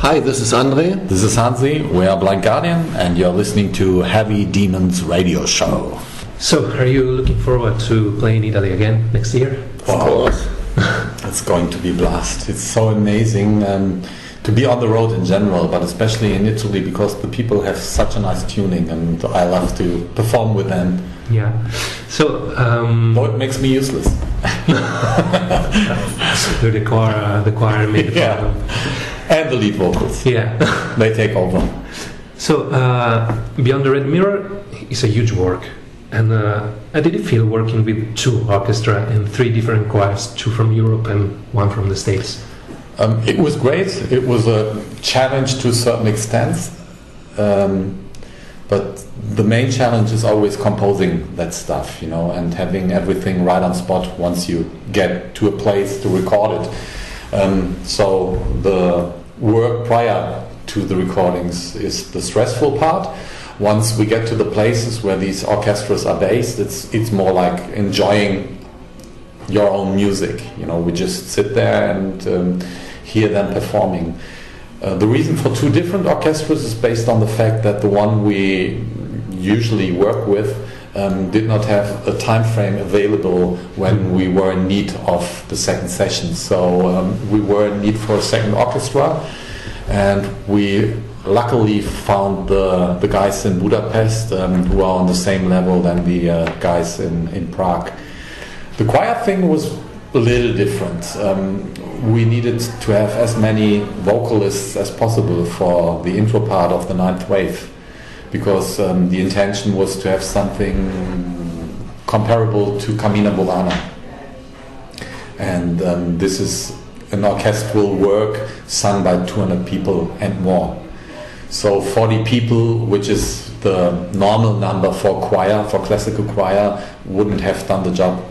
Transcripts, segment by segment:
Hi, this is Andre. This is Hansi, we are Blind Guardian, and you're listening to Heavy Demons Radio Show. So, are you looking forward to play in Italy again next year? Of course. It's going to be a blast. It's so amazing to be on the road in general, but especially in Italy because the people have such a nice tuning, and I love to perform with them. Yeah. So, Though it makes me useless. the choir made the problem. And the lead vocals. Yeah. They take over. So, Beyond the Red Mirror is a huge work. And how did it feel working with two orchestra and three different choirs, two from Europe and one from the States? It was great. It was a challenge to a certain extent. But the main challenge is always composing that stuff, and having everything right on spot once you get to a place to record it. So the work prior to the recordings is the stressful part. Once we get to the places where these orchestras are based, it's more like enjoying your own music. We just sit there and hear them performing. The reason for two different orchestras is based on the fact that the one we usually work with did not have a time frame available when we were in need of the second session. So we were in need for a second orchestra, and we luckily found the guys in Budapest who are on the same level than the guys in Prague. The choir thing was a little different. We needed to have as many vocalists as possible for the intro part of the Ninth Wave, because the intention was to have something comparable to Camina Burana. And this is an orchestral work sung by 200 people and more. So 40 people, which is the normal number for choir, for classical choir, wouldn't have done the job.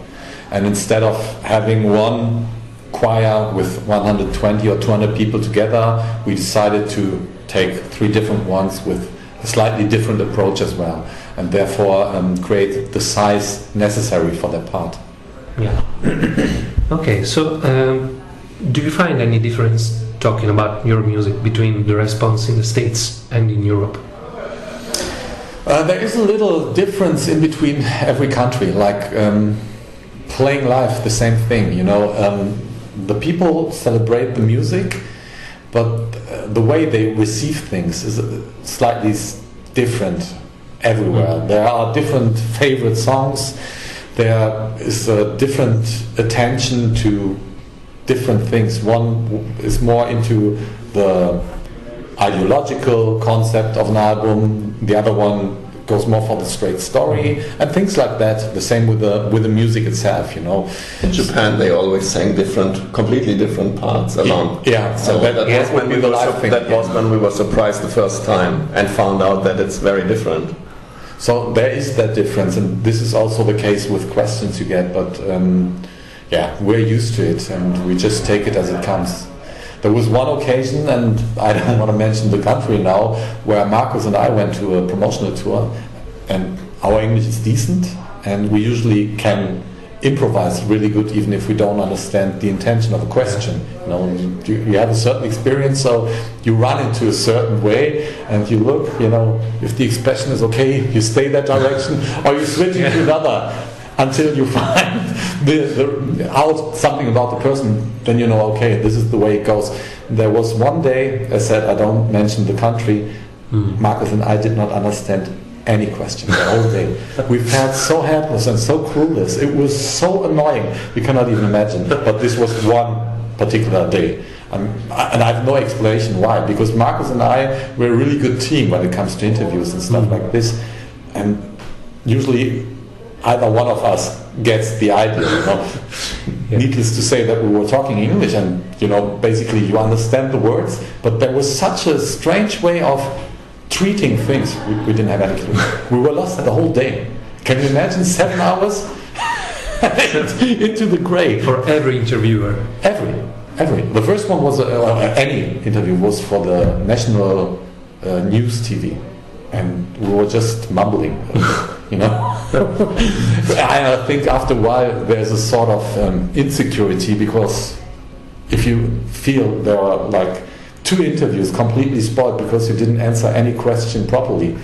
And instead of having one choir with 120 or 200 people together, we decided to take three different ones with a slightly different approach as well, and therefore create the size necessary for that part. Yeah. Okay, so do you find any difference talking about your music between the response in the States and in Europe? There is a little difference in between every country, like playing live, the same thing, the people celebrate the music, but the way they receive things is slightly different everywhere. There are different favorite songs, there is a different attention to different things. One is more into the ideological concept of an album, the other one goes more for the straight story and things like that. The same with the music itself, In Japan, they always sang completely different parts along. Yeah, so that was when we were surprised the first time and found out that it's very different. So there is that difference, and this is also the case with questions you get. But we're used to it, and we just take it as it comes. There was one occasion, and I don't want to mention the country now, where Marcus and I went to a promotional tour, and our English is decent, and we usually can improvise really good even if we don't understand the intention of a question. You have a certain experience, so you run into a certain way, and you look, if the expression is okay, you stay that direction, or you switch into another until you find out something about the person. Then okay, this is the way it goes. There was one day, I said, I don't mention the country, Marcus and I did not understand any question the whole day. We felt so helpless and so clueless. It was so annoying, you cannot even imagine. But this was one particular day. And I have no explanation why, because Marcus and I, we're a really good team when it comes to interviews and stuff like this. And usually either one of us gets the idea. Needless to say that we were talking English, and basically you understand the words, but there was such a strange way of treating things. We didn't have any clue. We were lost the whole day. Can you imagine 7 hours into the grave? For every interviewer. Every. The first one was any interview was for the national news TV, and we were just mumbling. I think after a while there's a sort of insecurity, because if you feel there are like 2 interviews completely spoiled because you didn't answer any question properly,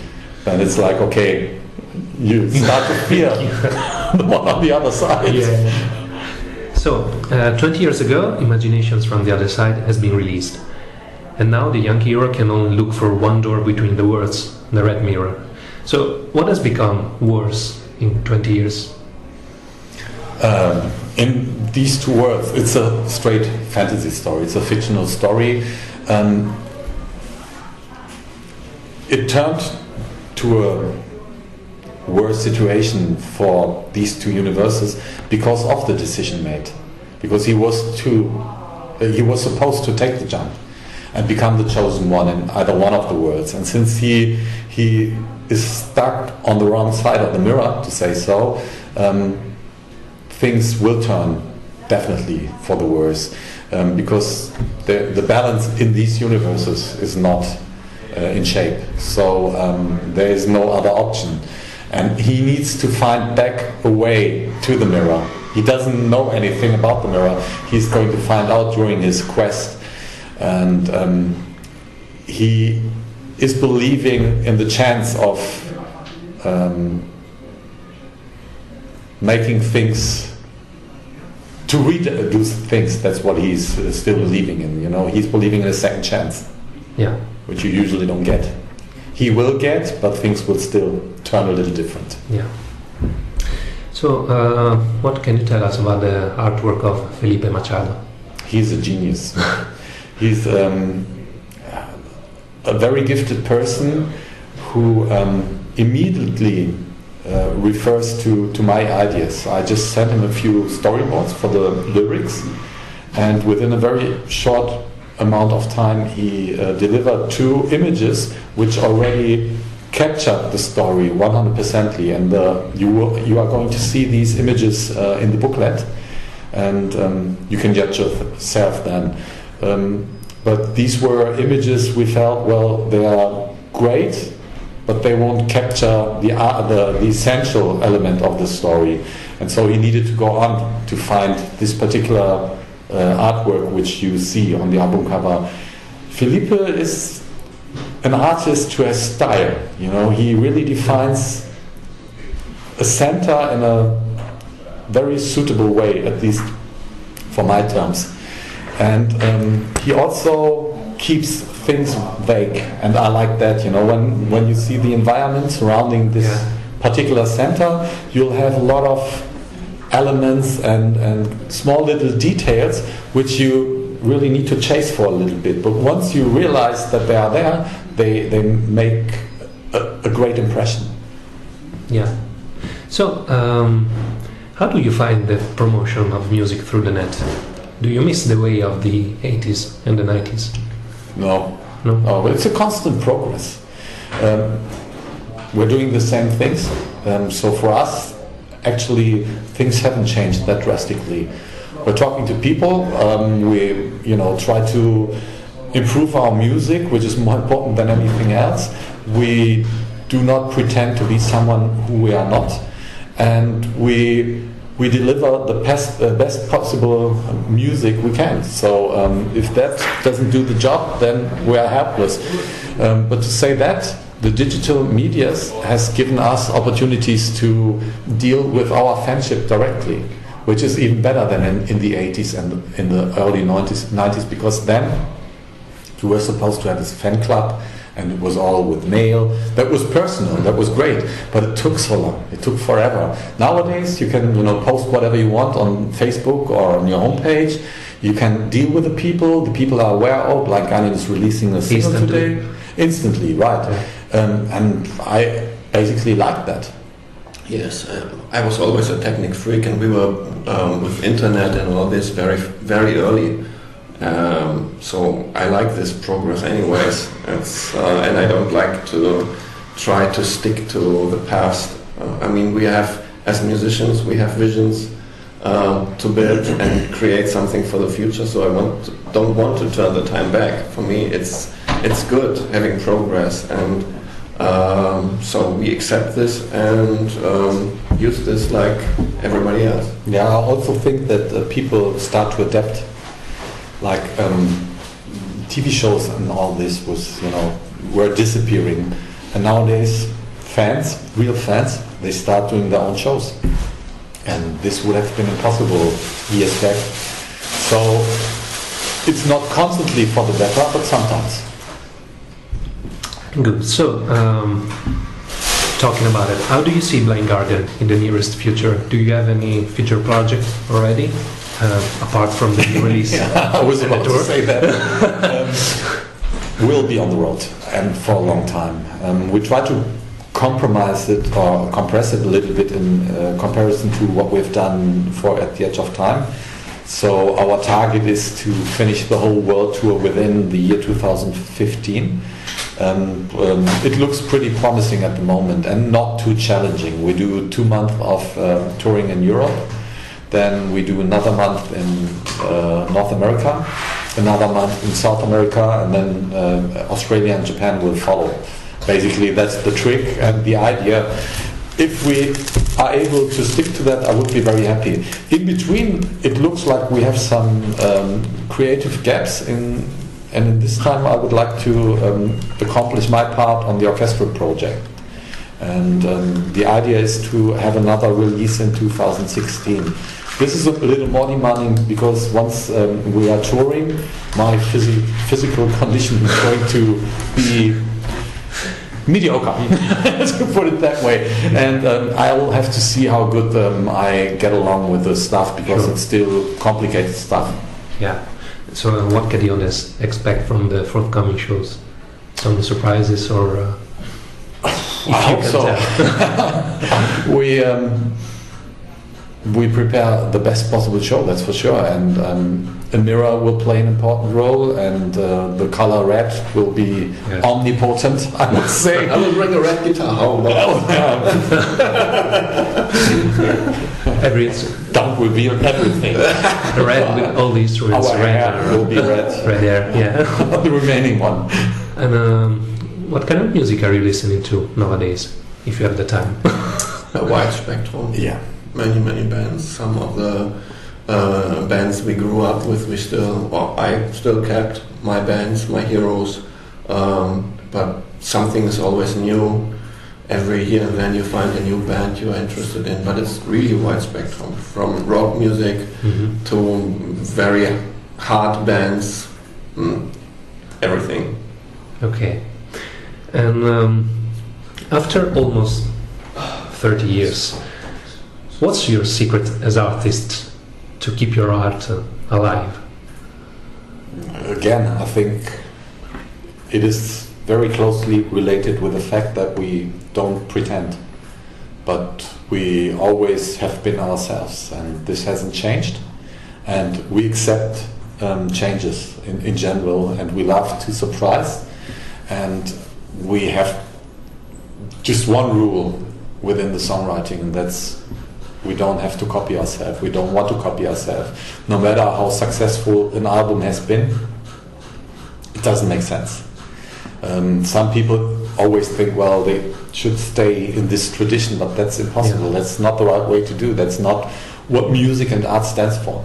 then it's like, okay, you start to fear the one on the other side. Yeah. So, 20 years ago, Imaginations from the Other Side has been released. And now the young hero can only look for one door between the worlds, the Red Mirror. So, what has become worse in 20 years? In these 2 worlds, it's a straight fantasy story. It's a fictional story. It turned to a worse situation for these 2 universes because of the decision made. Because he was supposed to take the jump and become the chosen one in either one of the worlds. And since he is stuck on the wrong side of the mirror, to say so, things will turn definitely for the worse, because the balance in these universes is not in shape. So there is no other option. And he needs to find back a way to the mirror. He doesn't know anything about the mirror. He's going to find out during his quest. And he is believing in the chance of making things, to redo things. That's what he's still believing in. You know, he's believing in a second chance, Yeah. which you usually don't get. He will get, but things will still turn a little different. Yeah. So, what can you tell us about the artwork of Felipe Machado? He's a genius. He's a very gifted person who immediately refers to my ideas. I just sent him a few storyboards for the lyrics, and within a very short amount of time he delivered 2 images which already captured the story 100%ly, and you are going to see these images in the booklet, and you can judge yourself then. But these were images we felt, well, they are great, but they won't capture the essential element of the story. And so he needed to go on to find this particular artwork which you see on the album cover. Felipe is an artist who has style. You know, he really defines a center in a very suitable way, at least for my terms. And he also keeps things vague, and I like that. You know, when you see the environment surrounding this particular center, you'll have a lot of elements and small little details which you really need to chase for a little bit. But once you realize that they are there, they make a great impression. Yeah. So, how do you find the promotion of music through the net? Do you miss the way of the 80s and the 90s? No. No? It's a constant progress. We're doing the same things. So for us, actually, things haven't changed that drastically. We're talking to people. We, try to improve our music, which is more important than anything else. We do not pretend to be someone who we are not, and we deliver the best possible music we can. So if that doesn't do the job, then we are helpless. But to say that, the digital media has given us opportunities to deal with our fanship directly, which is even better than in the 80s and in the early 90s, because then you were supposed to have this fan club, and it was all with mail. That was personal, that was great, but it took so long, it took forever. Nowadays you can post whatever you want on Facebook or on your homepage. You can deal with the people are aware, Blind Guardian is releasing a single today. Instantly, right. And I basically like that. Yes, I was always a technic freak, and we were with internet and all this very, very early. So I like this progress anyways. And I don't like to try to stick to the past. We have, as musicians, we have visions to build and create something for the future. So don't want to turn the time back. For me, it's good having progress, and so we accept this and use this like everybody else. Yeah, I also think that people start to adapt. Like TV shows and all this was, were disappearing. And nowadays, fans, real fans, they start doing their own shows. And this would have been impossible years back. So it's not constantly for the better, but sometimes. Good. So, talking about it, how do you see Blind Guardian in the nearest future? Do you have any future project already, apart from the new release? I was about to say that. We'll be on the road, and for a long time. We try to compromise it or compress it a little bit in comparison to what we've done for At the Edge of Time. So our target is to finish the whole world tour within the year 2015. It looks pretty promising at the moment and not too challenging. We do 2 months of touring in Europe, then we do another month in North America, another month in South America, and then Australia and Japan will follow. Basically, that's the trick and the idea. If we are able to stick to that, I would be very happy. In between, it looks like we have some creative gaps and in this time I would like to accomplish my part on the orchestral project. And the idea is to have another release in 2016. This is a little more demanding because once we are touring, my physical condition is going to be mediocre, to put it that way. And I will have to see how good I get along with the stuff because it's still complicated stuff. Yeah. So what can the audience expect from the forthcoming shows? Some surprises or... I hope so. We prepare the best possible show, that's for sure. And a mirror will play an important role, and the color red will be omnipotent, I would say. I will bring a red guitar home. Don't reveal everything. Red with all the instruments. Our hair will be red. Red hair, yeah. The remaining one. And what kind of music are you listening to nowadays, if you have the time? A wide spectrum. Yeah. Many bands. Some of the bands we grew up with, I still kept my bands, my heroes. But something is always new. Every year and then you find a new band you are interested in. But it's really wide spectrum, from rock music to very hard bands, everything. Okay. And after almost 30 years, what's your secret as artist to keep your art alive? Again, I think it is very closely related with the fact that we don't pretend, but we always have been ourselves, and this hasn't changed. And we accept changes in general, and we love to surprise. And we have just one rule within the songwriting, and that's we don't have to copy ourselves. We don't want to copy ourselves. No matter how successful an album has been, it doesn't make sense. Some people always think, well, they should stay in this tradition, but that's impossible. Yeah. That's not the right way to do. That's not what music and art stands for.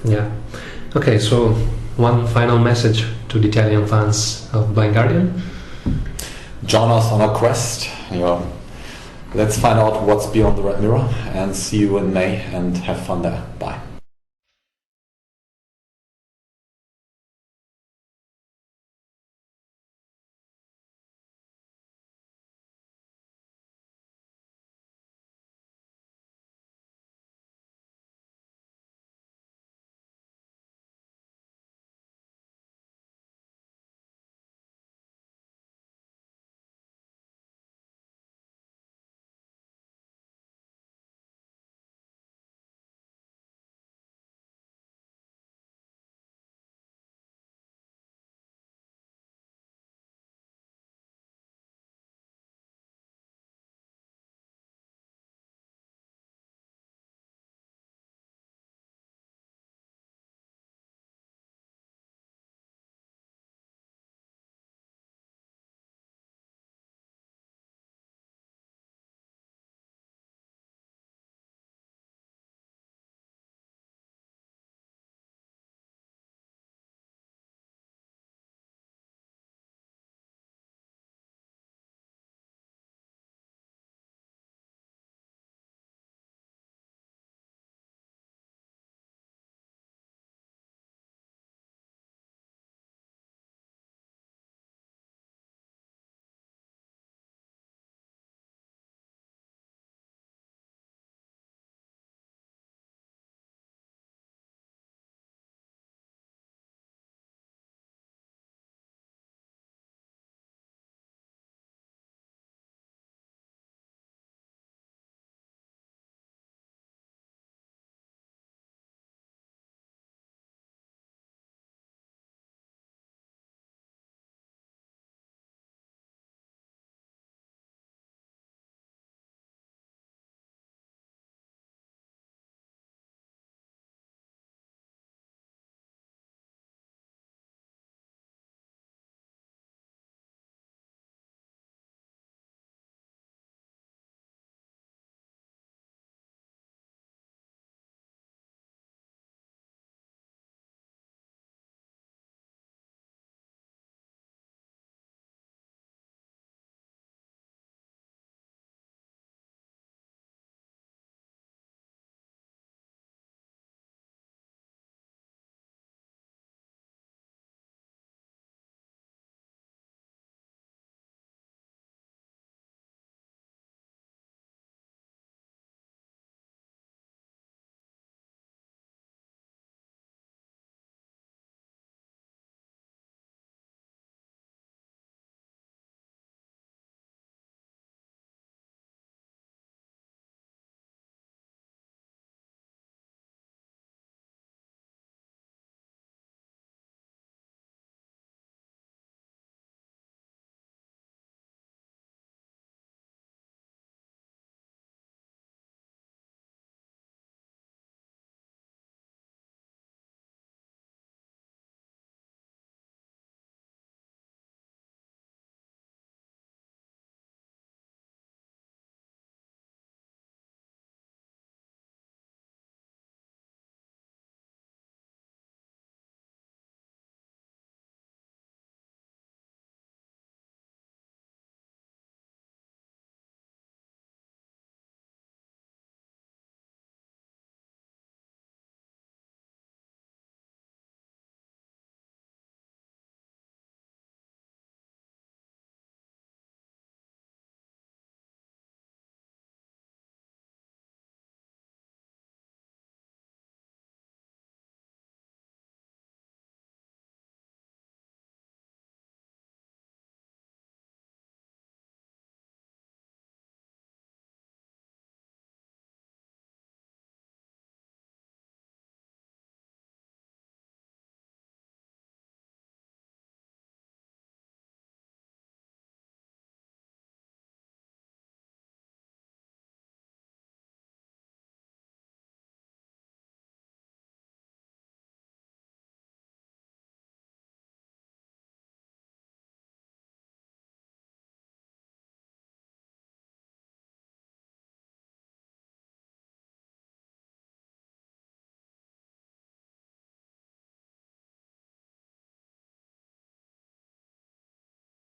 Yeah. Okay, so one final message to the Italian fans of Blind Guardian. Join us on our quest. Let's find out what's beyond the red mirror, and see you in May, and have fun there. Bye.